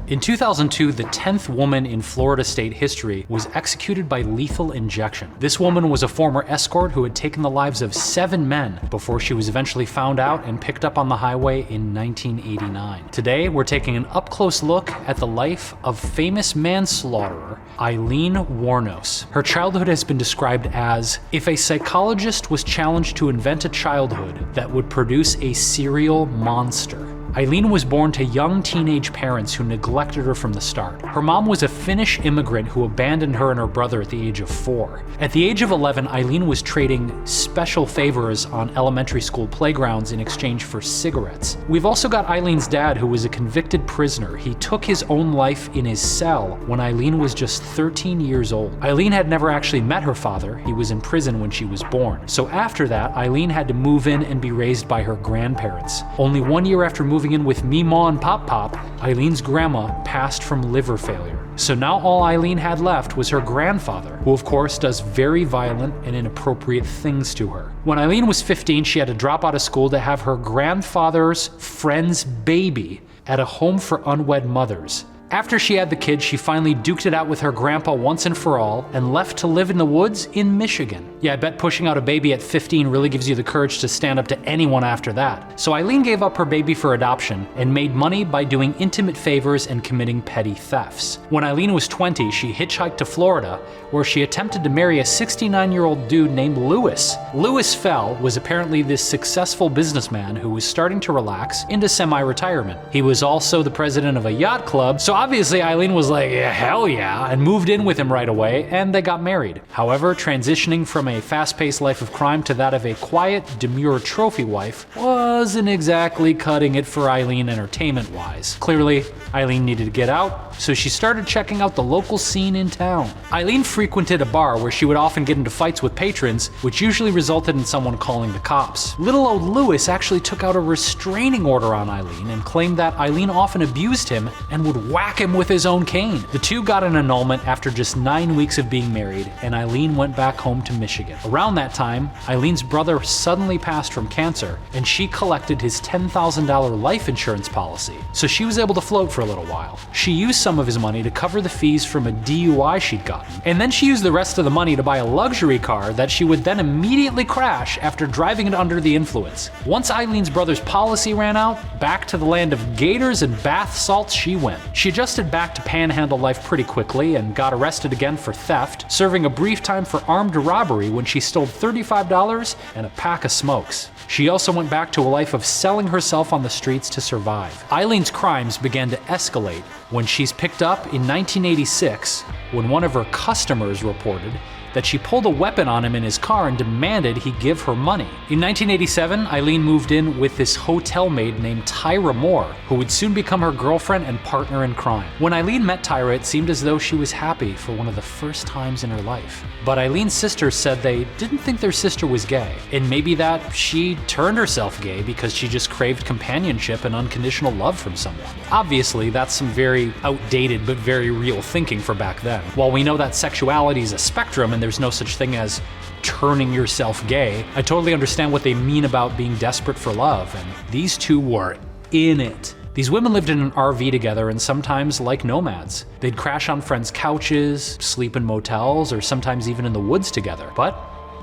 In 2002, the 10th woman in Florida state history was executed by lethal injection. This woman was a former escort who had taken the lives of 7 men before she was eventually found out and picked up on the highway in 1989. Today, we're taking an up-close look at the life of famous manslaughterer Aileen Wuornos. Her childhood has been described as if a psychologist was challenged to invent a childhood that would produce a serial monster. Aileen was born to young teenage parents who neglected her from the start. Her mom was a Finnish immigrant who abandoned her and her brother at the age of 4. At the age of 11, Aileen was trading special favors on elementary school playgrounds in exchange for cigarettes. We've also got Aileen's dad, who was a convicted prisoner. He took his own life in his cell when Aileen was just 13 years old. Aileen had never actually met her father. He was in prison when she was born. So after that, Aileen had to move in and be raised by her grandparents. Only 1 year after moving in with Meemaw and Pop Pop, Aileen's grandma passed from liver failure. So now all Aileen had left was her grandfather, who of course does very violent and inappropriate things to her. When Aileen was 15, she had to drop out of school to have her grandfather's friend's baby at a home for unwed mothers. After she had the kid, she finally duked it out with her grandpa once and for all and left to live in the woods in Michigan. Yeah, I bet pushing out a baby at 15 really gives you the courage to stand up to anyone after that. So Aileen gave up her baby for adoption and made money by doing intimate favors and committing petty thefts. When Aileen was 20, she hitchhiked to Florida, where she attempted to marry a 69-year-old dude named Louis. Louis Fell was apparently this successful businessman who was starting to relax into semi-retirement. He was also the president of a yacht club, so obviously Aileen was like, yeah, hell yeah, and moved in with him right away, and they got married. However, transitioning from a fast-paced life of crime to that of a quiet, demure trophy wife wasn't exactly cutting it for Aileen entertainment-wise. Clearly, Aileen needed to get out, so she started checking out the local scene in town. Aileen frequented a bar where she would often get into fights with patrons, which usually resulted in someone calling the cops. Little old Louis actually took out a restraining order on Aileen and claimed that Aileen often abused him and would whack him with his own cane. The two got an annulment after just 9 weeks of being married, and Aileen went back home to Michigan. Around that time, Aileen's brother suddenly passed from cancer, and she collected his $10,000 life insurance policy, so she was able to float for a little while. She used some of his money to cover the fees from a DUI she'd gotten, and then she used the rest of the money to buy a luxury car that she would then immediately crash after driving it under the influence. Once Aileen's brother's policy ran out, back to the land of gators and bath salts she went. She adjusted back to panhandle life pretty quickly and got arrested again for theft, serving a brief time for armed robbery when she stole $35 and a pack of smokes. She also went back to a life of selling herself on the streets to survive. Aileen's crimes began to escalate when she's picked up in 1986 when one of her customers reported that she pulled a weapon on him in his car and demanded he give her money. In 1987, Aileen moved in with this hotel maid named Tyra Moore, who would soon become her girlfriend and partner in crime. When Aileen met Tyra, it seemed as though she was happy for one of the first times in her life. But Aileen's sisters said they didn't think their sister was gay, and maybe that she turned herself gay because she just craved companionship and unconditional love from someone. Obviously, that's some very outdated but very real thinking for back then. While we know that sexuality is a spectrum and there's no such thing as turning yourself gay, I totally understand what they mean about being desperate for love, and these two were in it. These women lived in an RV together and sometimes like nomads. They'd crash on friends' couches, sleep in motels, or sometimes even in the woods together, but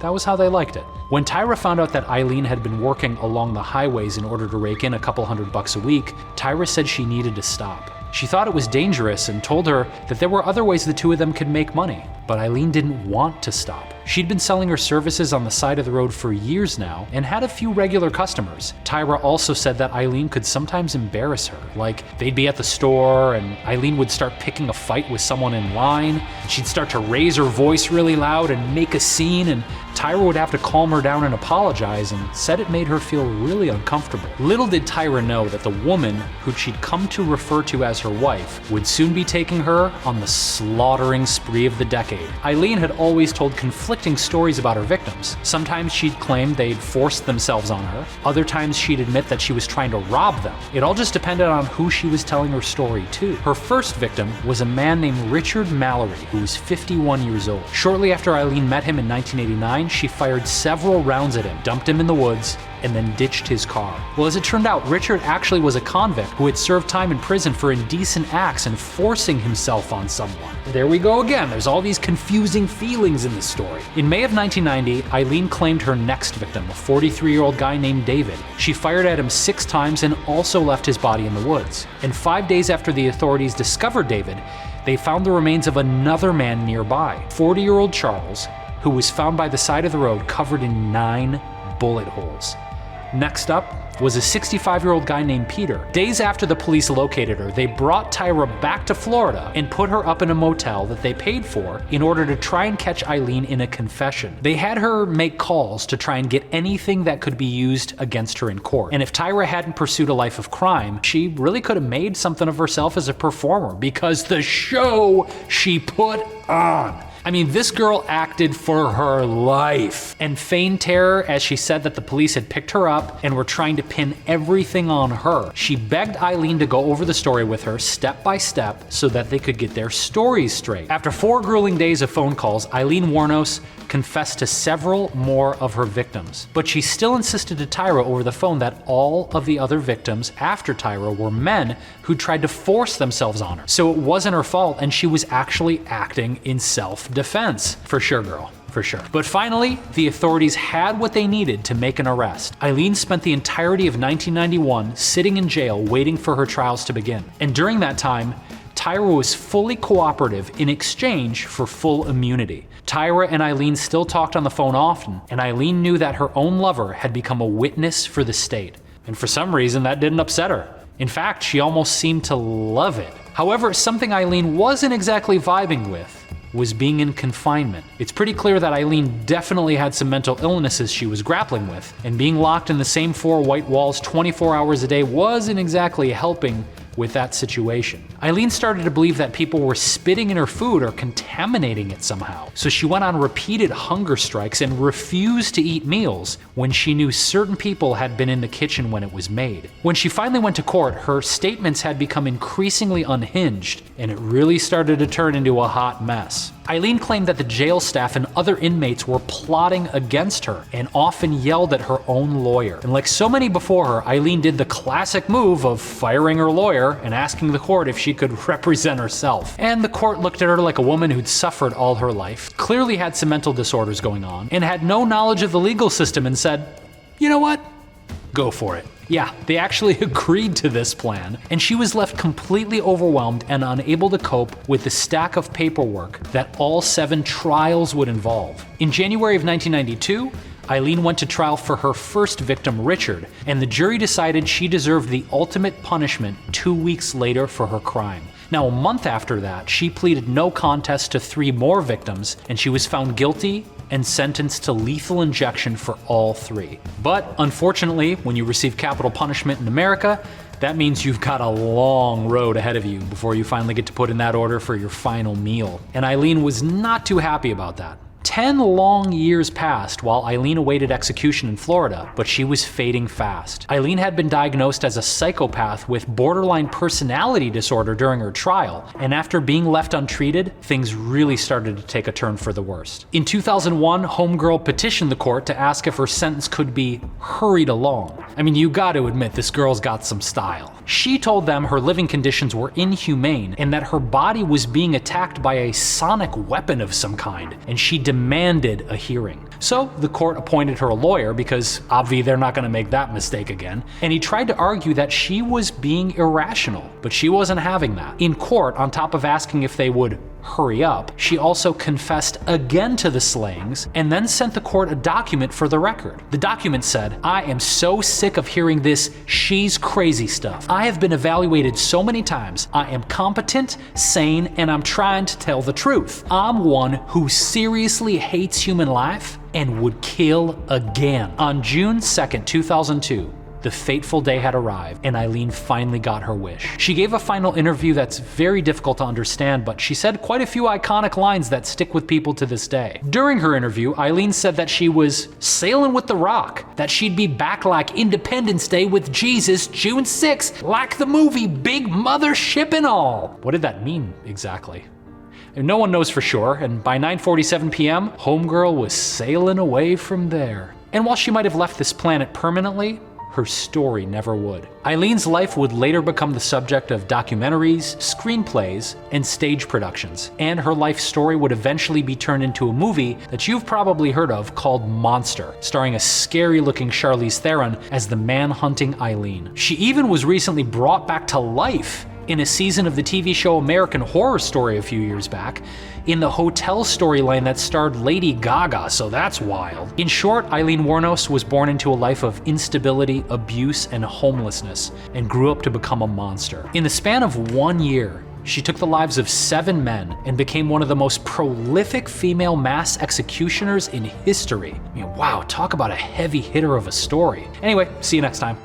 that was how they liked it. When Tyra found out that Aileen had been working along the highways in order to rake in a couple $100 a week, Tyra said she needed to stop. She thought it was dangerous and told her that there were other ways the two of them could make money, but Aileen didn't want to stop. She'd been selling her services on the side of the road for years now and had a few regular customers. Tyra also said that Aileen could sometimes embarrass her, like they'd be at the store and Aileen would start picking a fight with someone in line, and she'd start to raise her voice really loud and make a scene, and Tyra would have to calm her down and apologize, and said it made her feel really uncomfortable. Little did Tyra know that the woman who she'd come to refer to as her wife would soon be taking her on the slaughtering spree of the decade. Aileen had always told conflicting stories about her victims. Sometimes she'd claim they'd forced themselves on her. Other times she'd admit that she was trying to rob them. It all just depended on who she was telling her story to. Her first victim was a man named Richard Mallory, who was 51 years old. Shortly after Aileen met him in 1989, mind, she fired several rounds at him, dumped him in the woods, and then ditched his car. Well, as it turned out, Richard actually was a convict who had served time in prison for indecent acts and forcing himself on someone. There we go again, there's all these confusing feelings in this story. In May of 1990, Aileen claimed her next victim, a 43-year-old guy named David. She fired at him 6 times and also left his body in the woods. And 5 days after the authorities discovered David, they found the remains of another man nearby, 40-year-old Charles, who was found by the side of the road covered in 9 bullet holes. Next up was a 65-year-old guy named Peter. Days after the police located her, they brought Tyra back to Florida and put her up in a motel that they paid for in order to try and catch Aileen in a confession. They had her make calls to try and get anything that could be used against her in court. And if Tyra hadn't pursued a life of crime, she really could have made something of herself as a performer, because the show she put on. I mean, this girl acted for her life and feigned terror as she said that the police had picked her up and were trying to pin everything on her. She begged Aileen to go over the story with her step by step so that they could get their stories straight. After 4 grueling days of phone calls, Aileen Wuornos confessed to several more of her victims. But she still insisted to Tyra over the phone that all of the other victims after Tyra were men who tried to force themselves on her. So it wasn't her fault, and she was actually acting in self-defense. For sure, girl. For sure. But finally, the authorities had what they needed to make an arrest. Aileen spent the entirety of 1991 sitting in jail waiting for her trials to begin. And during that time, Tyra was fully cooperative in exchange for full immunity. Tyra and Aileen still talked on the phone often, and Aileen knew that her own lover had become a witness for the state. And for some reason, that didn't upset her. In fact, she almost seemed to love it. However, something Aileen wasn't exactly vibing with was being in confinement. It's pretty clear that Aileen definitely had some mental illnesses she was grappling with, and being locked in the same 4 white walls 24 hours a day wasn't exactly helping with that situation. Aileen started to believe that people were spitting in her food or contaminating it somehow. So she went on repeated hunger strikes and refused to eat meals when she knew certain people had been in the kitchen when it was made. When she finally went to court, her statements had become increasingly unhinged, and it really started to turn into a hot mess. Aileen claimed that the jail staff and other inmates were plotting against her and often yelled at her own lawyer. And like so many before her, Aileen did the classic move of firing her lawyer and asking the court if she could represent herself. And the court looked at her like a woman who'd suffered all her life, clearly had some mental disorders going on, and had no knowledge of the legal system, and said, "You know what? Go for it." Yeah, they actually agreed to this plan, and she was left completely overwhelmed and unable to cope with the stack of paperwork that all 7 trials would involve. In January of 1992, Aileen went to trial for her first victim, Richard, and the jury decided she deserved the ultimate punishment 2 weeks later for her crime. Now, a month after that, she pleaded no contest to 3 more victims, and she was found guilty and sentenced to lethal injection for all 3. But unfortunately, when you receive capital punishment in America, that means you've got a long road ahead of you before you finally get to put in that order for your final meal. And Aileen was not too happy about that. 10 long years passed while Aileen awaited execution in Florida, but she was fading fast. Aileen had been diagnosed as a psychopath with borderline personality disorder during her trial, and after being left untreated, things really started to take a turn for the worst. In 2001, Homegirl petitioned the court to ask if her sentence could be hurried along. I mean, you gotta admit, this girl's got some style. She told them her living conditions were inhumane and that her body was being attacked by a sonic weapon of some kind, and she demanded a hearing. So the court appointed her a lawyer because obviously they're not going to make that mistake again, and he tried to argue that she was being irrational, but she wasn't having that. In court, on top of asking if they would hurry up, she also confessed again to the slayings and then sent the court a document for the record. The document said, "I am so sick of hearing this she's crazy stuff. I have been evaluated so many times. I am competent, sane, and I'm trying to tell the truth. I'm one who seriously hates human life and would kill again." On June 2nd, 2002, the fateful day had arrived, and Aileen finally got her wish. She gave a final interview that's very difficult to understand, but she said quite a few iconic lines that stick with people to this day. During her interview, Aileen said that she was sailing with the rock, that she'd be back like Independence Day with Jesus June 6th, like the movie Big Mother Ship and all. What did that mean exactly? And no one knows for sure, and by 9:47 p.m., Homegirl was sailing away from there. And while she might have left this planet permanently, her story never would. Aileen's life would later become the subject of documentaries, screenplays, and stage productions. And her life story would eventually be turned into a movie that you've probably heard of called Monster, starring a scary-looking Charlize Theron as the man hunting Aileen. She even was recently brought back to life in a season of the TV show American Horror Story a few years back, in the hotel storyline that starred Lady Gaga, so that's wild. In short, Aileen Wuornos was born into a life of instability, abuse, and homelessness, and grew up to become a monster. In the span of 1 year, she took the lives of 7 men and became one of the most prolific female mass executioners in history. I mean, wow, talk about a heavy hitter of a story. Anyway, see you next time.